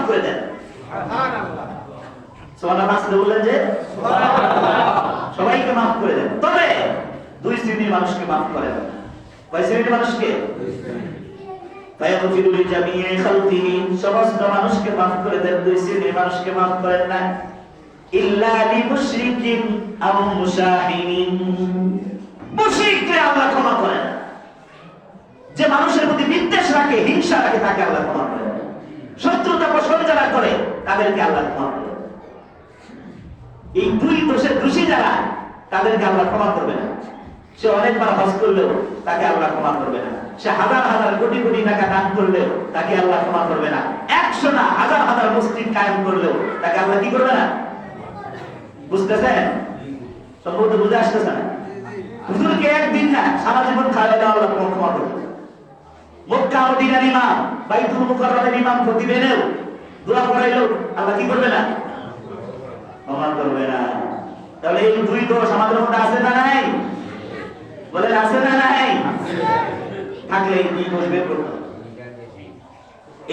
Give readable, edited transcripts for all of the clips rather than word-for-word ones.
করে দেন। সুবহানাল্লাহ। সুবহানাল্লাহ বললেন যে সবাইকে মাফ করে দেন, তবে দুই শ্রেণীর মানুষকে মাফ করেন না। কয় শ্রেণীর মানুষকে? ফায়াগফিরু লিজামিই খালকিহি, সমস্ত মানুষকে মাফ করে দেন, দুই শ্রেণীর মানুষকে মাফ করেন না। ইল্লা লিমুশরিকিন আও মুশাহিনিন, মুশরিককে আল্লাহ ক্ষমা করেন না। যে মানুষের প্রতি বিদ্বেষ রাখে, হিংসা রাখে, তাকে আল্লাহ ক্ষমা করেন না। শত্রুতা পোষণ যারা করে তাদেরকে আল্লাহ ক্ষমা করেন না। এই দুই দোষের দোষী যারা, তাদেরকে আল্লাহ ক্ষমা করবে না। সে অনেকবার হজ করলেও তাকে আল্লাহ ক্ষমা করবে না। সে হাজার হাজার কোটি কোটি টাকা দান করলেও তাকে আল্লাহ ক্ষমা করবে না। 100 না হাজার হাজার মসজিদ কায়েম করলেও তাকে আল্লাহ কি করবে না? বুঝতেছেন? সম্ভবত বুঝে আসতেছে না। হুজুরকে একদিন না সারা জীবন খাওয়ালে আল্লাহ ক্ষমা করবে। মক্কা মদিনার ইমাম, বাইতুল মুকাররমের ইমাম খতিব এনেও দোয়া করাইলেও আল্লাহ কি করবে না? ক্ষমা করবে না। তাহলে এই দুই দোষ আমাদের মধ্যে আছে না নাই? বলেন আছে না নাই? থাকলে এই দুই দোষ বের করতে হবে।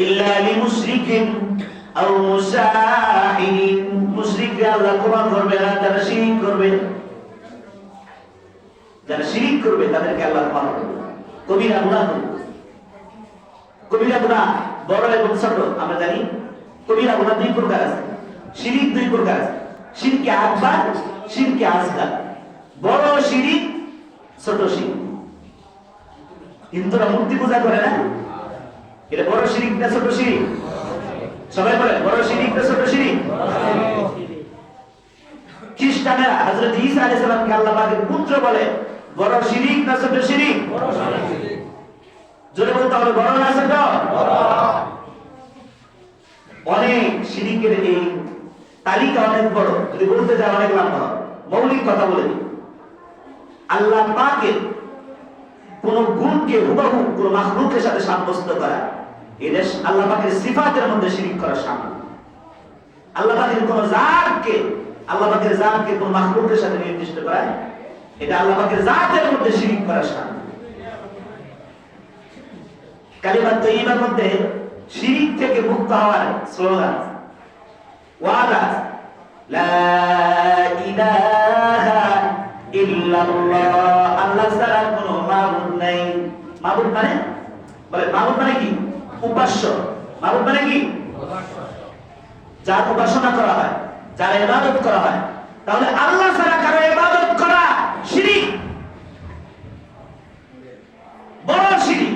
ইল্লা লিমুশরিকিন আও মুশাহিদিন, মুশরিককে আল্লাহ ক্ষমা করবে না যারা শিরক করবে। যারা শিরক করবে তাদেরকে আল্লাহ ক্ষমা করবে না। কবিরা গুনাহ করবে। কবিরা গুনাহ বড় এবং ছোট আমরা জানি। কবিরা গুনাহ দুই প্রকার আছে, শিরক দুই প্রকার আছে, শিরকে আকবার, শিরকে আসগার। বড় শিরক, ছোট শিরক। হিন্দুরা মূর্তি পূজা করে না? এটা বড় শিরক না ছোট শিরক? সবাই বলে বড় শিরক না ছোট শিরক? খ্রিস্টানেরা হযরত ঈসা আলাইহিস সালামকে আল্লাহ পাকের পুত্র বলে, বড় শিরক না ছোট শিরক? জোরে বলতে হবে, বড় না ছোট? অনেক শিরকের এই তালিকা অনেক বড়, যদি বলতে যাও অনেক লম্বা। মৌলিক কথা বলে দিই, আল্লাহ পাকের কোন গুণকে হুবহু কোন মাখলুকের সাথে সাব্যস্ত করা, এটা আল্লাহ পাকের সিফাতের মধ্যে শিরক করা শামিল। আল্লাহ পাকের কোন জাতকে, আল্লাহ পাকের জাতকে কোন মাখলুকের সাথে নির্দিষ্ট করা, এটা আল্লাহ পাকের জাতের মধ্যে শিরক করা শামিল। কালিমা তাইয়্যিবার মধ্যে শিরক থেকে মুক্ত হওয়ার স্লোগান, ওয়াদা, লা ইলাহা ইল্লাল্লাহ, আল্লাহ ছাড়া কোনো মাবুদ নাই। মাবুদ মানে বলে, মাবুদ মানে কি? উপাস্য। মাবুদ মানে কি? যার উপাসনা করা হয়, যার ইবাদত করা হয়। তাহলে আল্লাহ ছাড়া কারো ইবাদত করা শিরক, বড় শিরক।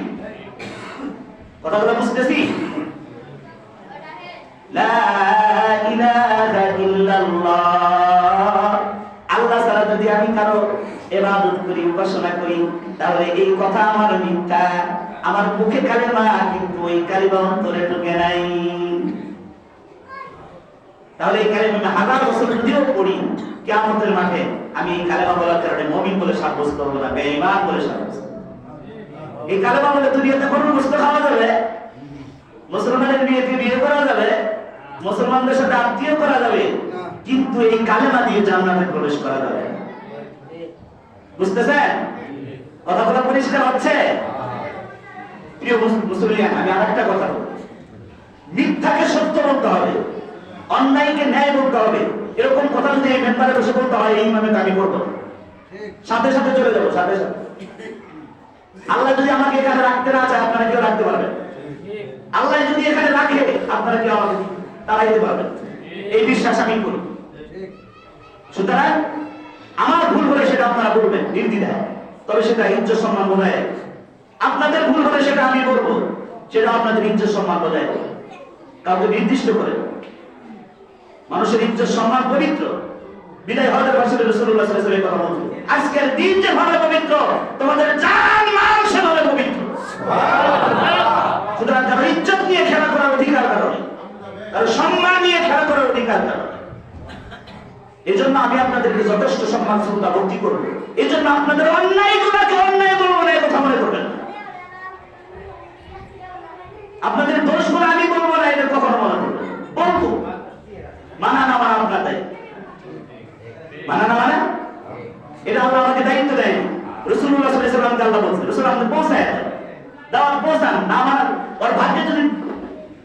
কথাগুলো বুঝতেছি? লা ইলাহা ইল্লাল্লাহ, আল্লাহ ছাড়া যদি আমি কারো ইবাদত করি, উপাসনা করি, তাহলে এই কথা আমার মিথ্যা। আমার মুখে কালেমা, কিন্তু ওই কালেমা অন্তরে ঢোকে নাই। তাহলে এই কালেমা হাজার বছর যদিও পড়ি, কিয়ামতের মাঠে আমি এই কালেমা বলার কারণে মুমিন বলে সাব্যস্ত হবো না, বেঈমান বলে সাব্যস্ত। এই কালেমা বলে দুনিয়াতে কোনো বস্তু খাওয়া যাবে, মুসলমানের বিয়েতে বিয়ে করা যাবে, মুসলমানদের সাথে আত্মীয় করা যাবে, কিন্তু এই কালেমা দিয়ে জান্নাতে প্রবেশ করা যাবে। বুঝতেছেন? কথাগুলো পরিষ্কার হচ্ছে? প্রিয় মুসলিম, আমি আরেকটা কথা বলবো, মিথ্যাকে সত্য বলতে হবে, অন্যায়কে ন্যায় বলতে হবে। এরকম কথা যদি এই মেম্বারে বসে বলতে হয়, এই ইমামে আমি করবো, সাথে সাথে চলে যাবো, সাথে সাথে। আল্লাহ যদি আমাকে এখানে রাখতে না চায়, আপনারা কেউ রাখতে পারবেন? আল্লাহ যদি এখানে রাখে, আপনারা কেউ আমাকে তাড়াইতে পারবেন? এই বিশ্বাস আমি করি। সুতরাং আমার ভুল হলে সেটা আপনারা বলবেন নির্দ্বিধায়, তবে সেটা ইজ্জত সম্মান বজায়। আপনাদের ভুল হলে সেটা আমি বলবো, সেটা আপনাদের ইজ্জত সম্মান বজায়। কাউকে নির্দিষ্ট করে, মানুষের ইজ্জত সম্মান পবিত্র। বিদায় হজরত রাসূলুল্লাহ সাল্লাল্লাহু আলাইহি ওয়াসাল্লাম কথা বলছেন, আজকের দিন যেভাবে পবিত্র, তোমাদের জান মাল সেভাবে পবিত্র। সুতরাং কারো ইজ্জত নিয়ে খেলা করার অধিকার কারো নেই, কারো সম্মান নিয়ে খেলা করার অধিকার কারো নেই। এই জন্য আমি আপনাদেরকে যথেষ্ট সম্মান শ্রদ্ধা ভক্তি করবো। এই জন্য আপনাদের অন্যায় গুলাকে অন্যায় বলবো না, এই কথা মনে করবেন না। আপনাদের দোষগুলো আমি বলবো না, এটা কখনো মনে করবেন। বলবো, মানা না মানা আপনার দায়িত্ব। মানা না মানা এটা আল্লাহ আমাকে দায়িত্ব দেয়নি। রাসূলুল্লাহ সাল্লাল্লাহু আলাইহি ওয়াসাল্লামকে আল্লাহ বলছেন, রাসূল আমাদের পৌঁছায় দাওয়াত পৌঁছান না। আমার ওর ভাগ্যে যদি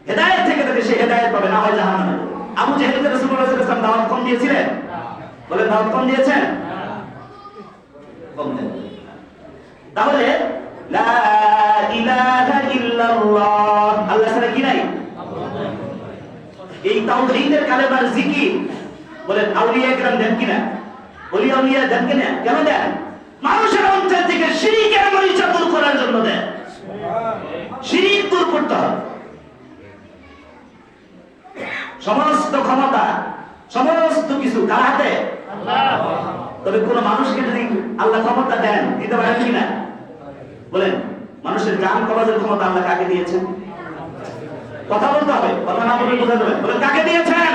হেদায়েত থেকে থাকে, সে সে হেদায়েত পাবে, না হয় জাহান্নামে। আবু জেহেলকে রাসূলুল্লাহ সাল্লাল্লাহু আলাইহি ওয়াসাল্লাম দাওয়াত কম দিয়েছিলেন? বলেন দাওয়াত কম দিয়েছেন? কম দেন। তাহলে লা ইলাহা ইল্লাল্লাহ, আল্লাহ ছাড়া কি নাই? এই তাওহীদের কালেমার জিকির বলেন আউলিয়া কেরাম দেন কিনা? ওলি আউলিয়া দেন কিনা? কেন দেন? মানুষের অন্তর থেকে শিরকের মরিচা দূর করার জন্য দেন। শিরক দূর করতে হবে। সমস্ত ক্ষমতা, সমস্ত কিছু কার হাতে? আল্লাহ। তবে কোন মানুষকে যদি আল্লাহ ক্ষমতা দেন, দিতে পারেন কিনা? বলেন মানুষের জান কবজের ক্ষমতা আল্লাহ কাকে দিয়েছেন? কথা বলতে হবে, কথা না বলে বোঝা যাবে। বলেন কাকে দিয়েছেন?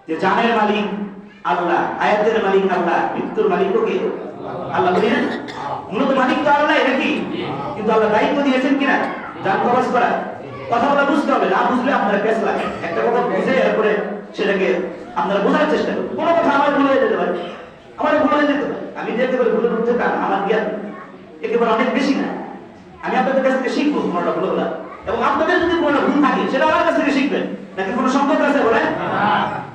যে জানের মালিক আল্লাহ, আয়াতের মালিক আল্লাহ, মৃত্যুর মালিক কে? আল্লাহ। বলেন মূলত মালিক তো আল্লাহ নাকি, কিন্তু আল্লাহ দায়িত্ব দিয়েছেন কিনা জান কবজ করা? কথা বলা বুঝতে হবে, না বুঝলে আপনারা পেছ লাগে। একটা কথা বুঝে এরপরে সেটাকে আপনারা বোঝার চেষ্টা করুন। কোনো কথা আমার ভুল হয়ে যেতে পারে, আমার ভুল হয়ে যেতে পারে, আমি দেখতে পারি ভুলের মধ্যে কারণ আমার জ্ঞান একেবারে অনেক বেশি না। আমি আপনাদের কাছ থেকে শিখবো কোনটা ভুল হলো, এবং আপনাদের যদি কোনো ভুল থাকে সেটা আমার কাছ থেকে শিখবেন, নাকি কোনো সংকট আছে? বলে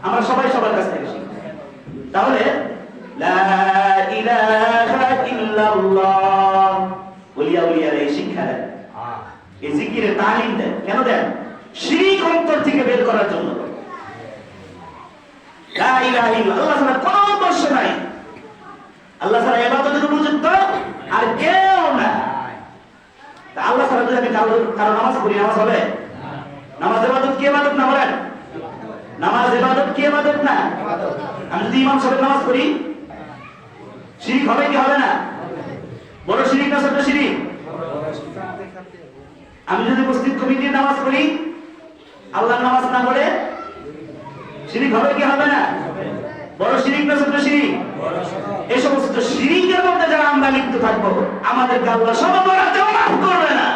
আমরা সবাই সবার কাছ থেকে শিখব। তাহলে লা ইলাহা ইল্লাল্লাহ ওলিয়া উলিয়ারা এই শিক্ষা দেন, এই জিকিরের তালিম দেন। কেন দেন? শিরক অন্তর থেকে বের করার জন্য। লা ইলাহা ইল্লাল্লাহ, আল্লাহ ছাড়া কোনো উপাস্য নাই, আল্লাহ ছাড়া ইবাদতের উপযুক্ত আর কেউ না। আল্লাহ ছাড়া যদি আমি কারো নামাজ পড়ি, নামাজ হবে? নামাজ ইবাদত কি ইবাদত না? বলেন নামাজ ইবাদত কি ইবাদত না? আমি যদি ইমাম সাহেবের নামাজ পড়ি, শিরক হবে কি হবে না? বড় শিরক না ছোট শিরক? আমি যদি মসজিদ কমিটির নামাজ পড়ি, আল্লাহর নামাজ না পড়ে, শিরক হবে কি হবে না? বড় শিরক না ছোট শিরক? এই সমস্ত শিরকের মধ্যে যারা আমরা লিপ্ত থাকবো, আমাদেরকে আল্লাহ সর্বরাতেও মাফ করবে না।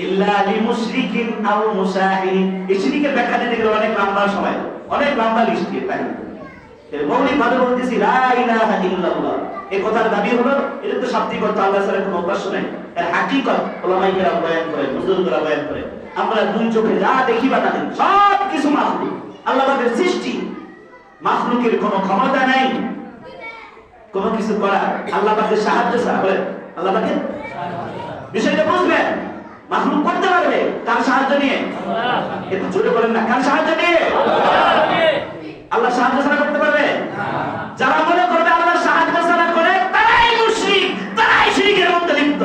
ইল্লা লিমুশরিকিন আও মুশাহিদিন। এই শিরকের ব্যাখ্যা দিতে গেলে অনেক লম্বা সময়, অনেক লম্বা লিস্ট দিয়ে তাই মৌলিকভাবে বলতেছি লা ইলাহা ইল্লাল্লাহ। এই কথার দাবি হলো এটা তো শাব্দিক অর্থ, আল্লাহ ছাড়া কোনো উপাস্য নেই। এর হাকিকত উলামায়ে কেরাম বয়ান করে, বুজুর্গরা বয়ান করে। আমরা দুই চোখে যা দেখি বা না দেখি সব কিছু মাখলুক, আল্লাহ পাকের সৃষ্টি। মাখলুকের কোনো ক্ষমতা নাই কোনো কিছু করার, আল্লাহ পাকের সাহায্য ছাড়া। বলে আল্লাহ পাকের বিষয়টা বুঝবেন। মাখলুক করতে পারবে কার সাহায্য নিয়ে? আল্লাহ। একটু জোরে বলেন না, কার সাহায্য নিয়ে? আল্লাহ। আল্লাহ সাহায্য ছাড়া করতে পারবে? যারা মনে করবে আল্লাহ সাহায্য ছাড়া করে, তারাই মুশরিক, তারাই শিরকের মধ্যে লিপ্ত।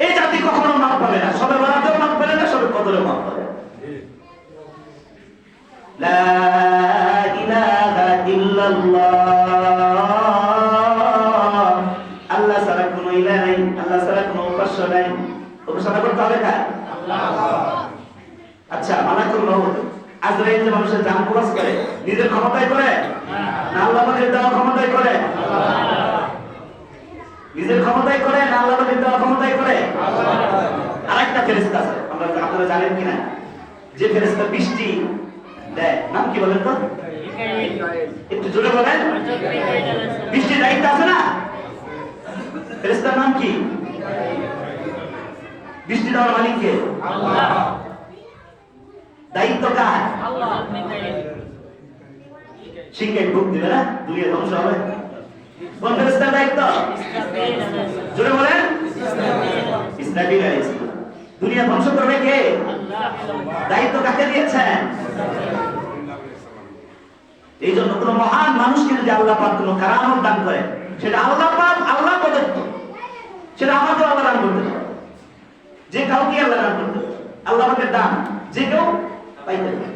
এই জাতি কখনো মাফ পাবে না, সবে বরাতেও মাফ পাবে না, সবে কদরেও মাফ পাবে। লা ইলাহা ইল্লাল্লাহ, আল্লাহ ছাড়া কোনো ইলাহ নাই, আল্লাহ ছাড়া কোনো উপাস্য নাই। উপাসনা করতে হবে কার? আল্লাহ। আচ্ছা, মালাকুল মউত আজরাইল যে মানুষের জান কবজ করে, নিজের ক্ষমতায় করে না আল্লাহ পাকের দেওয়া ক্ষমতায় করে? নিজের ক্ষমতায় করে না আল্লাহ পাকের দেওয়া ক্ষমতায় করে? আরেকটা ফেরেশতা আছে, আপনারা জানেন কিনা, যে ফেরেশতা বৃষ্টি দেয়, নাম কি বলেন তো? একটু জোরে বলেন। বৃষ্টির দায়িত্ব আছে না? ফেরেশতার নাম কি? বৃষ্টি দেওয়ার মালিক কে? আল্লাহ। দায়িত্ব কার? আল্লাহ। শিক্ষায় ভোগ দিবে না, দুনিয়া ধ্বংস হবে। কোন ফেরেশতার দায়িত্ব? জোরে বলেন। ইসরাফিল আলাইহিস সালাম। দুনিয়া ধ্বংস করবে কে? আল্লাহ। দায়িত্ব কাকে দিয়েছেন? এই জন্য কোন মহান মানুষকে যদি আল্লাহ পাক কোন কারামত দান করে, সেটা আল্লাহ পাক, আল্লাহ প্রদত্ত, সেটা আমাকে আল্লাহ দান করতে পারে। যে কাউকে আল্লাহ দান করতে পারে, আল্লাহ পাকের দান যে কেউ পাইতে পারে।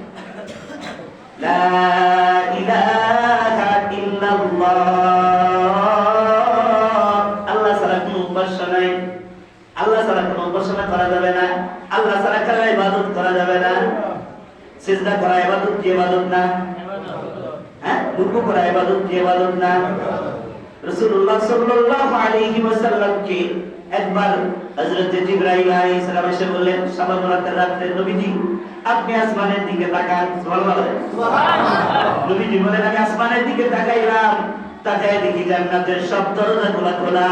লা ইলাহা ইল্লাল্লাহ, আল্লাহ ছাড়া কোনো উপাস্য নাই, আল্লাহ ছাড়া কোনো উপাসনা করা যাবে না, আল্লাহ ছাড়া কারো ইবাদত করা যাবে না। সিজদা করা ইবাদত কি ইবাদত না? হ্যাঁ, রুকু করা ইবাদত কি ইবাদত না? রাসূলুল্লাহ সাল্লাল্লাহু আলাইহি ওয়াসাল্লাম কে একবার হযরত জিবরাইল আলাইহিস সালাম এসে বললেন, শবে বরাতের রাতে নবীজি আপনি আসমানের দিকে তাকান। সুবহানাল্লাহ। নবীজি বলেন আমি আসমানের দিকে তাকাইলাম, তাকায় দেখি জান্নাতের সব দরজা খোলা খোলা।